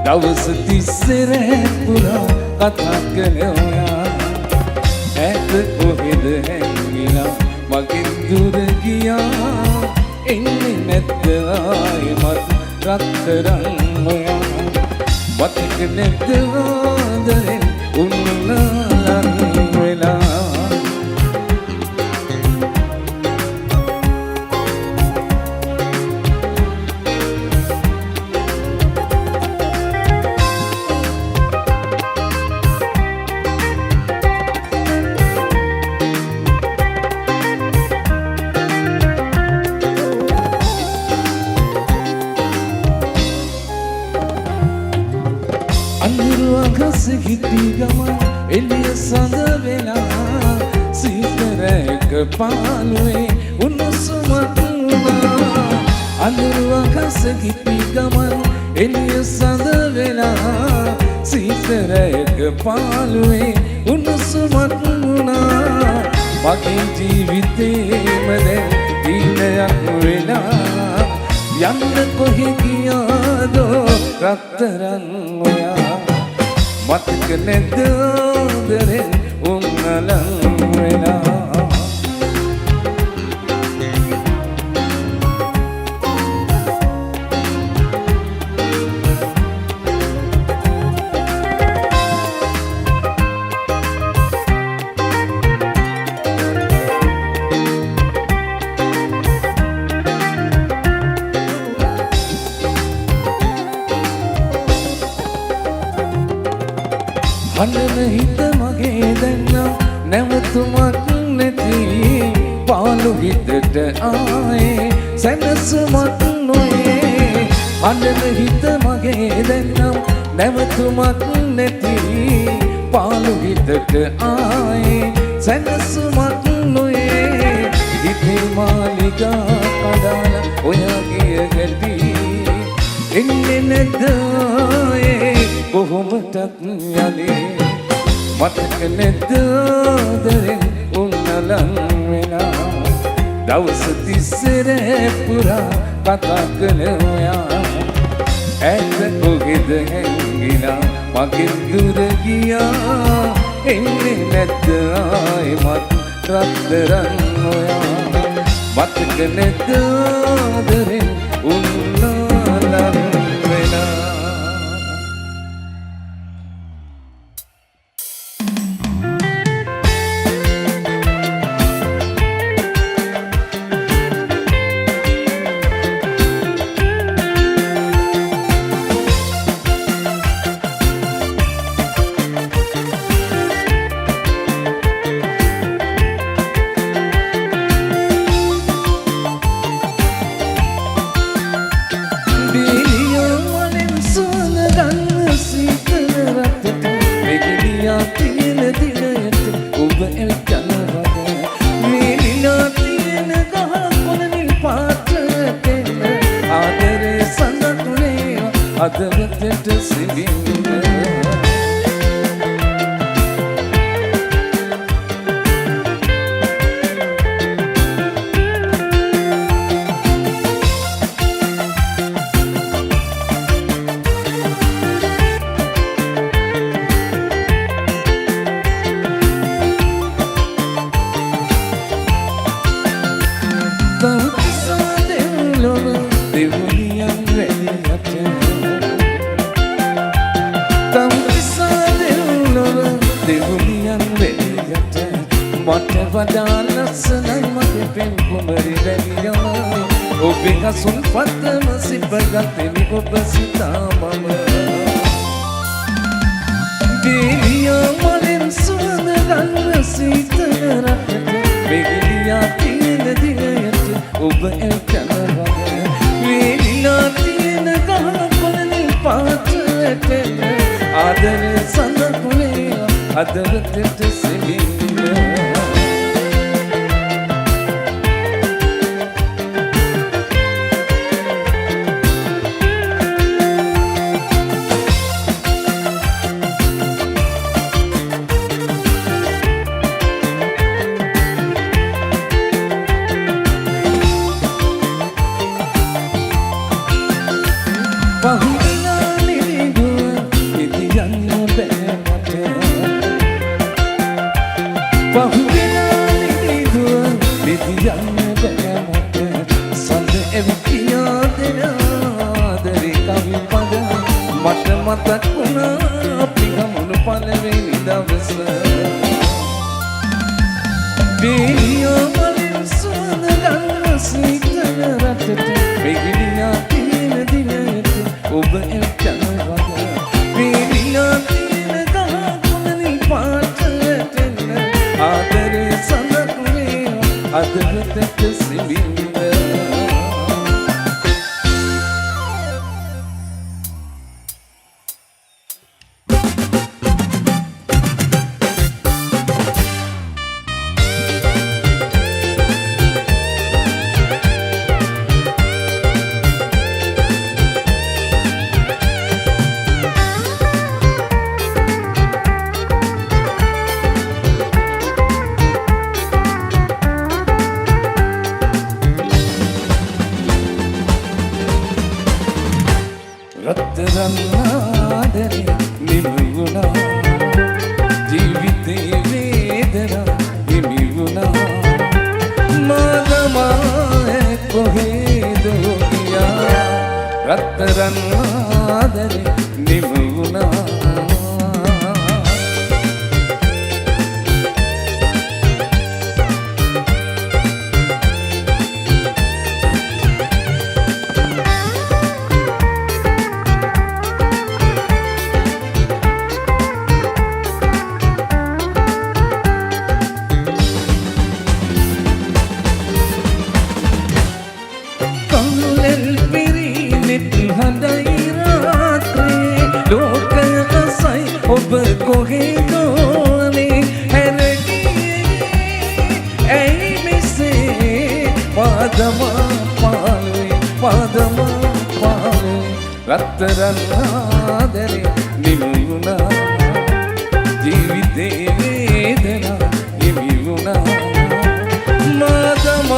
දවස් තිස්සේ පුරා කතා කළා ඇත කොහෙද හැංගිලා මගෙන් දුර ගියා එන්නේ නැද්ද ආයෙමත් රත්තරන් ඔයා මතක නැද්ද ආදරෙන් උන්නලන් වෙලා හිටි ගමන් එළිය සඳ වෙලා සීතලක පාළුවේ උණුසුමක් වුණා අඳුරු අහස හිටි ගමන් එළිය සඳ වෙලා සීතලක පාළුවේ උණුසුමක් වුණා මගේ ජීවිතේම දැන් දිනයක් වෙලා යන්න කොහෙ ගියාදෝ රත්තරන් ඔයා මතක නැද්ද ආදරෙන් උන්නලන් වෙලා හඬන හිත මගේ දැන්නම් නැවතුමක් නැති පාළු හිතට ආයේ සැනසුමක් නොයේ හඬන හිත මගේ දැන්නම් නැවතුමක් නැති පාළු හිතට ආයේ සැනසුමක් නොයේ හිතේ මාලිගා කඩාලා ඔයාගේ ගැටි එන්නේ නැද්ද කොහොමටත් යන්නේ මතක නැද්ද ආදරෙන් උන්නලන් වෙලා දවස් තිස්සේ පුරා කතා කළා ඇත කොහෙද හැංගිලා මගෙන් දුර ගියා එන්නේ නැද්ද ආයෙමත් රත්තරන් ඔයා මතක නැද්ද ආදරෙන් උන්නලන් වෙලා අදවතට සිවින්න වඩා ලස්සනයි මගේ පෙම් කුමරි වැලියම ඔබේ හසුන් පත්තම සිපගත්තෙමි ඔබ සිතා මම දෙලියා මලෙන් සුවඳ ගන්න සීතල රටට වෙගිලියා තියෙන දිනයට ඔබ එල්කන වගේ වෙලිලා තියෙන ගහ කොළනිල් පාටට ආදර සඳකුලේ අදවතට සෙමින්න Bahula මතක් වුණා අපි ගමුණු පළවෙනි දවස බේරියා මලින් සුවඳ ගන්න සීතල රටට බෙගිලියා තියෙන දිනයට ඔබ එක්කම වගේ බේරියා තියෙන ගහ කුමනි පාටට එන්න ආදරේ සඳක් වේවා අදටට සිඹින්න රත්තරන් ආදරේ නිමි වුණා ජීවිතේ වේදනා නිමි වුණා මාදමා කොහෙද ගියා රත්තරන් ආදරේ නිමි වුණා ඔබ කොහෙදෝනේ හැරගියේ ඇයි මෙසේ පාදම පාලුවේ රත්තරන් ආදරේ නිමි වුණා ජීවිතේ වේදනා නිමි වුණා මාදම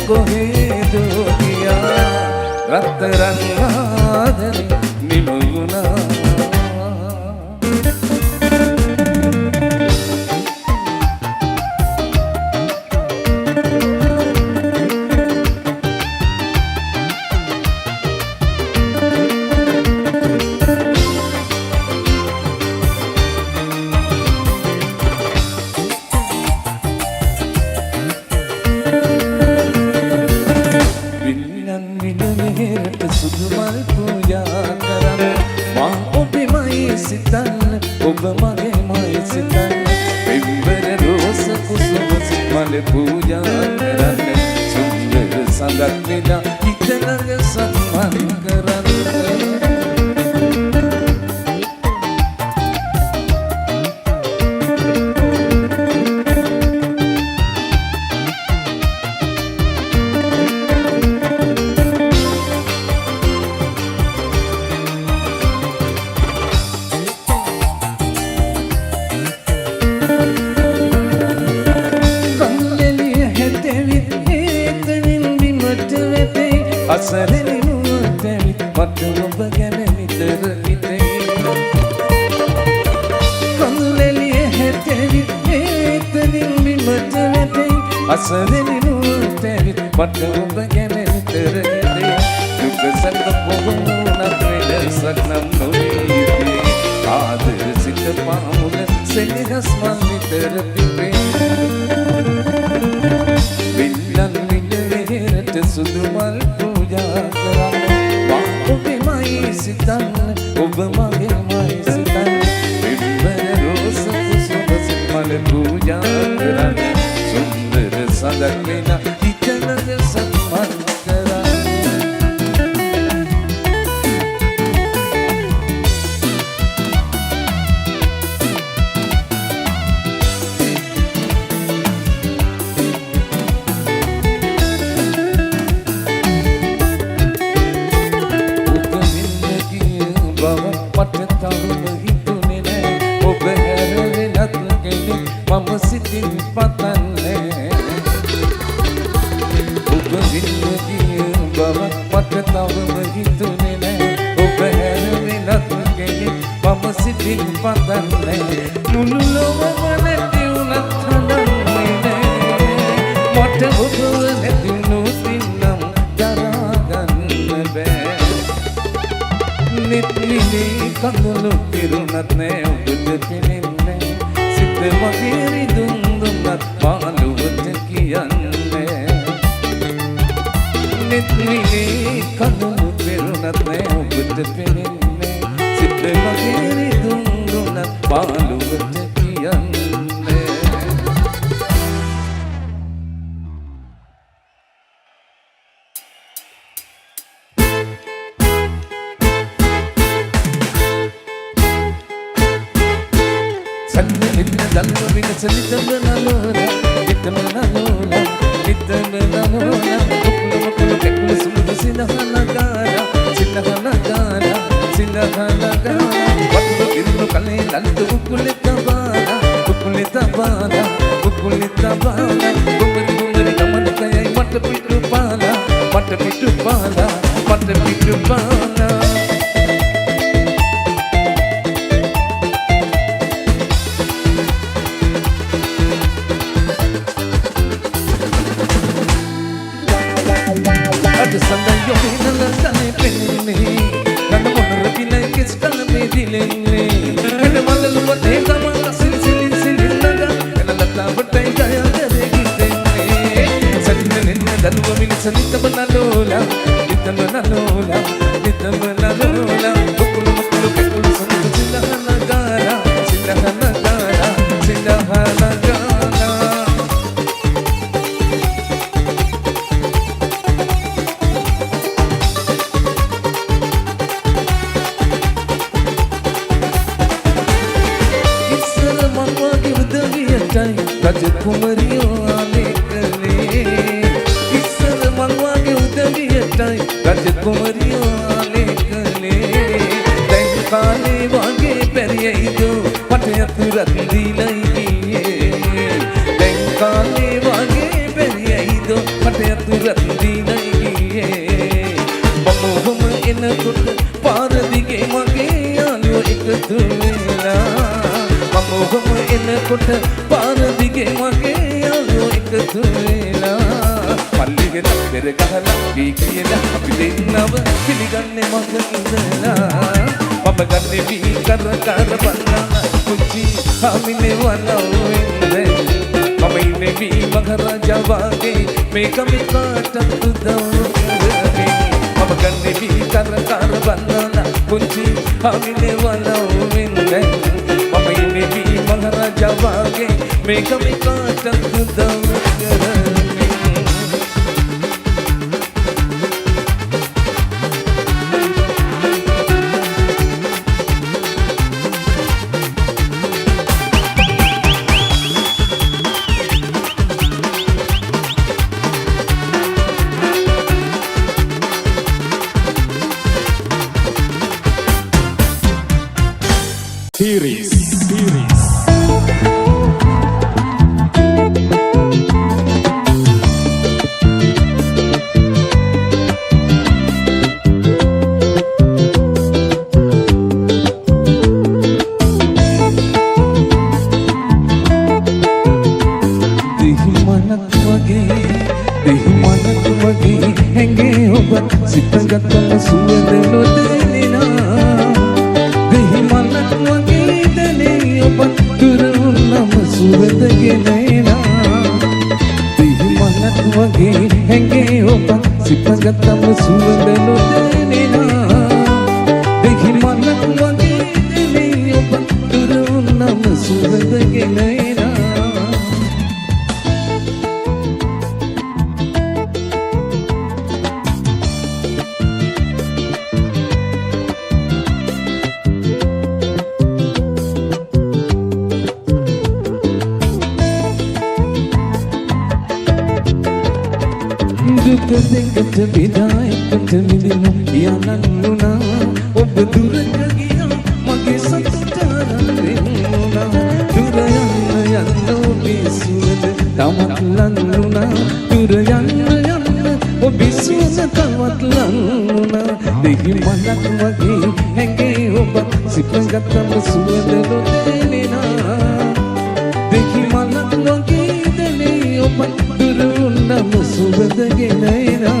කොහෙදෝ ගියා රත්තරන් ආදරේ නිමි වුණා ඔබ මගේමයි සිතන්න පෙම්බර රෝස කුසුම මල පූජා කරන්න සුන්දර සඳක් වෙලා හිතනග සම්මන් කරන්න අසරණි නුවතැවි මට ඔබ ගැන නිතර හිතේ කන්දෙලිය හැතැවි ඒතනින් බිමට වැටේ අසරණි නුවතැවි මට ඔබ ගැන නිතර හිතේ දුක සැප පොහුණක් වෙනසක් නම් නොවී ආදර සිත පාමුල සෙනෙහස් මන් නිතර පිපේ විල්ලන් විලවේරට සුදු මල් ඔබෙමයි සිතන්න ඔබ මගේමයි සිතන්න පෙම්බර රෝස කුසුම මල පූජා කරන්න සුන්දර සඳක් වෙලා හිතනද සම්මන් කරන්න මම සිතින් පතන්නේ ඔබ වින්න ගිය බව මට තවම හිතුනේ නෑ ඔබ හැර වෙනත් කෙනෙක් මම සිතින් පතන්නේ මුළු ලොවම නැති වුණත් හඳන්නේ නෑ මට ඔබ නැති නොතිනම් දරා ගන්න බෑ නිත්විලේ කඳුළු පිරුණත් නෑ ඔබට පෙනෙන්නේ සිත වගේ රිදුම් දුන්නත් මාළුවට කියන්නේ නිත්විලේ කඳුළු පිරුණත් නෑ ඔබට පෙනෙන්නේ සිත වගේ රිදුම් දුන්නත් මාළුවට කියන්නේ Dallo vinse little nalola, little nalola, little nalola. Ukulu kekulu sumudu sinahana gara. Waktu ilu kale lantu ukulita bala. Bumeri kaman kaya mata pitu pala. Ada sandal yo pinalantane penni nanda monra pilai kiskala me dilenne ende malalu wate gamala silinaga enalata vatai gaya gare gitenne sanne daluwa milisanita banalola ukulu kekulu santu silahana gara Raja Kumariyo alekale Isar malwage udaviyatai Raja Kumariyo alekale Deng kale wage periyaidu Patayatu randilai giye Deng kale wage periyaidu Patayatu randilai giye Mamuhum enakut paradige mage alu ekatu vela Mamuhum enakut පාරදිගේ මගේ යාළුවෝ එකතු වෙලා පල්ලිගෙන පෙර ගහලා වී කියලා අපි දෙන්නව පිළිගන්නේ මග ඉඳලා මම ගන්නේ වී කර බලලා කුචි හාමිනේ වනවෙන්නේ මම ඉන්නේ වී මහරජා වගේ මේක මිකාට උදව් කරන්නේ මම ගන්නේ වී කර බලලා කුචි හාමිනේ වනවෙන්නේ මම ඉන්නේ වී මහරජා වගේ මේක මිකාට උදව් කරන්නේ Tiris. දෙහිමනක් වගේ හැඟේ ඔබ සිතගතම සුවඳ නොදැනෙනා දෙහිමනක් වගේ දැනේ ඔබ දුර වුණම සුවඳ ගෙනෙනා දෙහිමනක් වගේ හැඟේ ඔබ සිතගතම සුවඳ නොදැනෙනා දෙහිමනක් වගේ දැනේ ඔබ දුර වුණම සුවඳ ගෙනෙනා දුක දෙකට බෙදා එකට මිදෙමු යන්නන්නුනා ඔබ දුරට ගියා මගේ සතුට රැඳෙන්නුනා දුර යන්න ඔබේ සුවඳ තවත් ලන්නුනා දුර යන්න ඔබේ සුවඳ තවත් ලන්නුනා දෙහිමනක් වගේ හැඟේ ඔබ සිපගතම සුවඳ නොදැනෙනා දෙහිමනක් වගේ දැනේ ඔබ දුරුන්නම සුවඳ ගෙනෙනා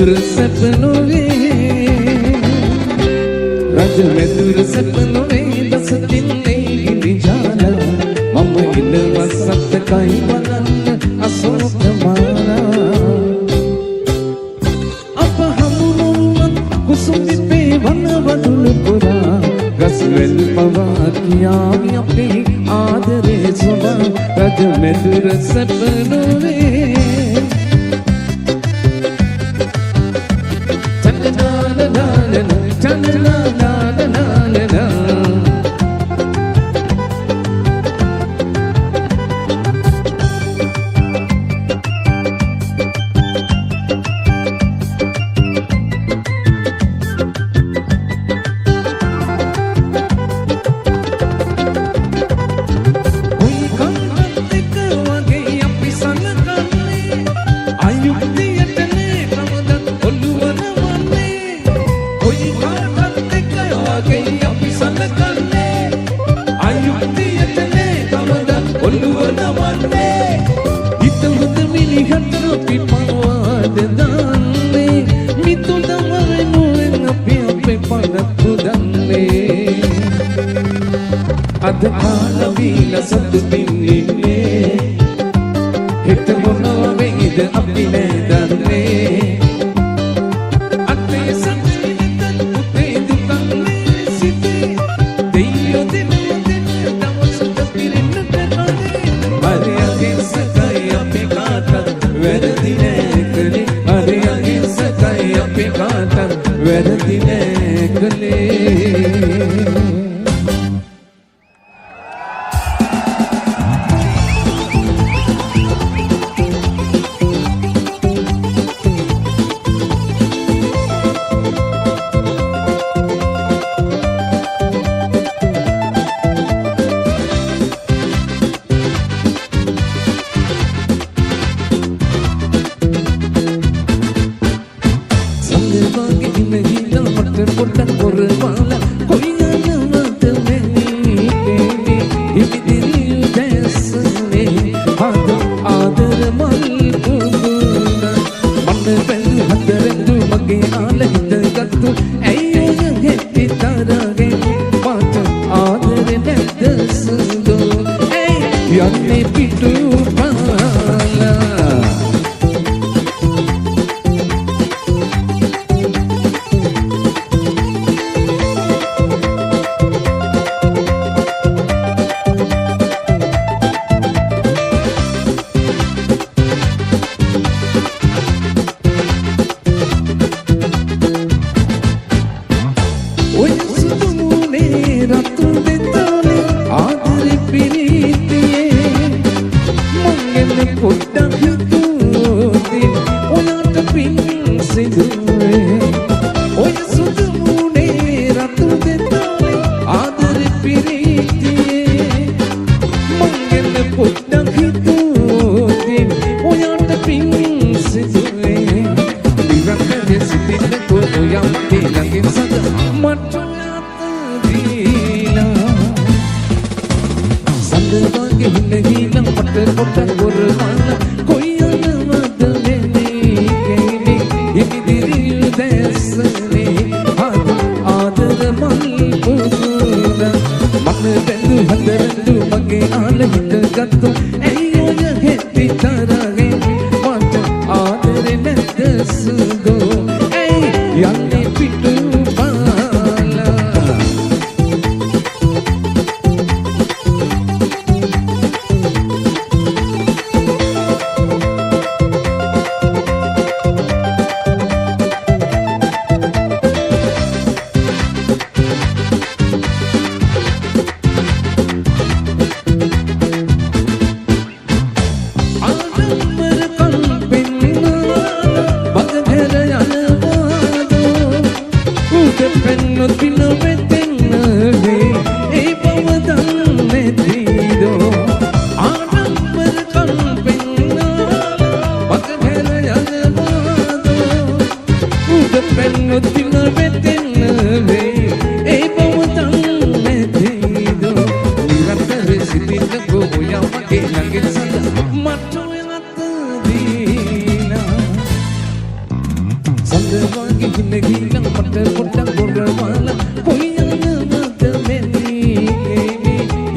මෙදුර සැප නොවේ රජ මෙදුර සැප නොවේ දසතින් නෙගිලි ජාලා මම ඉන්නවා සත්තකයි බලන්න අශෝක මාලා අප හමුුණත් කුසුම් විපේ වනවදුළු පුරා ගස්වැල් පවා කියාවි අපේ ආදරේ සොබා රජ මෙදුර සැප නොවේ අද කාලවීල සතුටින් ඉන්නේ හිත මොනව වෙයිද අපි නෑ දන්නේ අතේ සම්පිතත් පුතේ දුකන්නේ සිටේ දෙයියෝ දෙවියෝ දවසට පිරෙන්නට නොදේ හරි අහිංසකයි අපි කාටත් වැරදි නෑ කලේ හරි අහිංසකයි අපි කාටත් වැරදි නෑ කලේ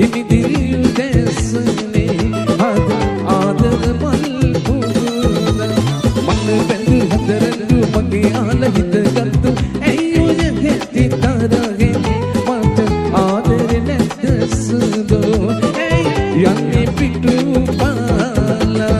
ඉනිදිරි උදැසනේ අද ආදර මල් පුදුන මන බැඳු හතරඳු මගේ ආල හිතගත්තු ඇයි ඔය හැටි තරගේ මට ආදර නැද්ද සුදෝ ඇයි යන්නේ පිටු පාලා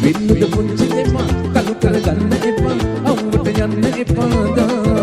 Pintu punci epa, kalau terganda epa, awat jangan epa dah.